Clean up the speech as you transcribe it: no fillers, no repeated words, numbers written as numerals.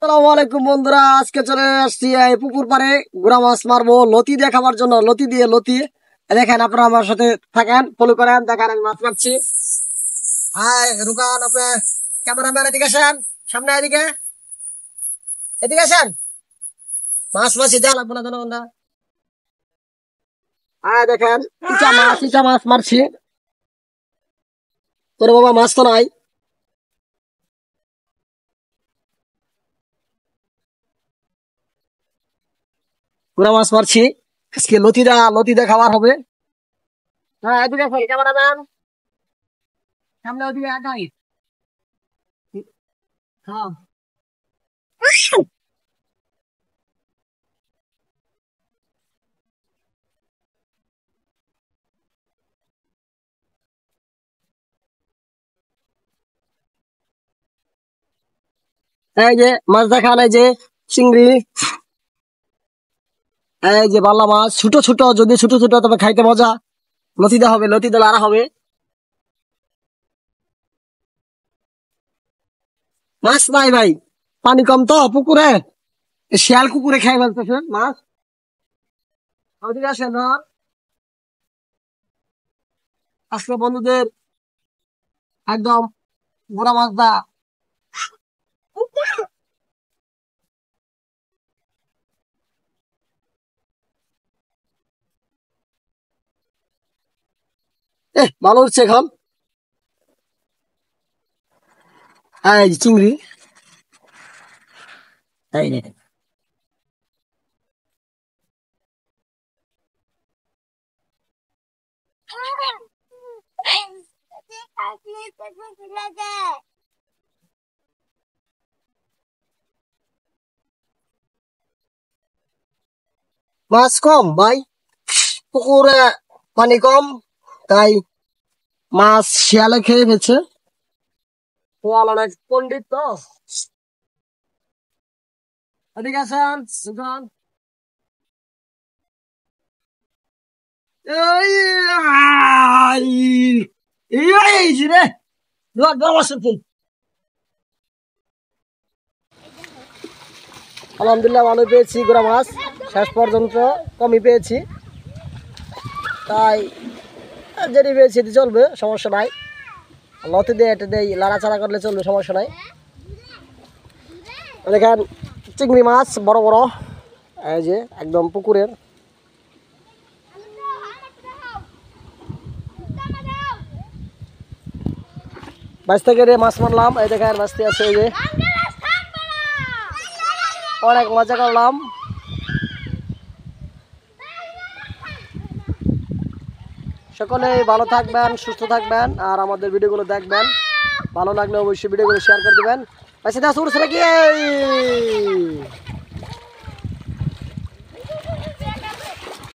আসসালামু আলাইকুম বন্ধুরা, আজকে চলে আসছি এই পুকুর পাড়ে গুড়া মাছ মারবো লতি দিয়ে খাবার জন্য। লতি দিয়ে লতি দেখেন, আপনারা আমার সাথে থাকেন, ফলো করেন। দেখেন আমি মাছ মারছি। হাই রুকান, আপনি ক্যামেরাম্যান এদিকে আসেন, সামনে এদিকে এদিকে আসেন। মাছ মাছি দেওয়া লাগবে না জনগণরা। হাই দেখেন, ইচা মাছ মারছি। তোর বাবা মাছ তো নাই। গুড়া মাছ মারছি আজকে, লতি দা খাবার হবে। হ্যাঁ এদিকে আসেন ক্যামেরাম্যান, সামনে ওদিকে আগাই। হ্যাঁ এই যে মাছ দেখান, এই যে চিংড়ি, এই যে বাল্লা মাছ ছোট ছোট, যদি ছোট ছোট তবে খাইতে মজা। লতিদা হবে, লতিদা লাড়া হবে। মাছ নাই ভাই, পানি কম তো পুকুরে, শিয়াল কুকুরে খেয়ে ফেলতেছে মাছ। ওদিকে আসেন না, আজকে বন্ধুদের একদম বুড়া মাছ দা। ভালো হচ্ছে এখন। এই যে চিংড়ি, এই যে মাছ কম ভাই, পুকুরে পানি কম, তাই মাছ শিয়ালে খেয়ে ফেলছে। শিয়াল অনেক পন্ডিত তো। এদিকে আসেন সুজন। এই আই, এই যে রে, আলহামদুলিল্লাহ ভালো পেয়েছি গুড়া মাছ, শেষ পর্যন্ত কমই পেয়েছি, তাই যেটি পেয়েছি এটি চলবে, সমস্যা নাই। লতি দিয়ে এটা দিয়ে লাড়াচাড়া করলে চলবে, সমস্যা নাই। দেখেন চিংড়ি মাছ বড় বড়, এই যে একদম পুকুরের। বাস থেকে মাছ মারলাম, এই দেখেন বাঁচতে আছে, এই যে অনেক মজা করলাম। সকলে ভালো থাকবেন, সুস্থ থাকবেন, আর আমাদের ভিডিওগুলো দেখবেন। ভালো লাগলে অবশ্যই ভিডিওগুলো শেয়ার করে দেবেন। আচ্ছা, কি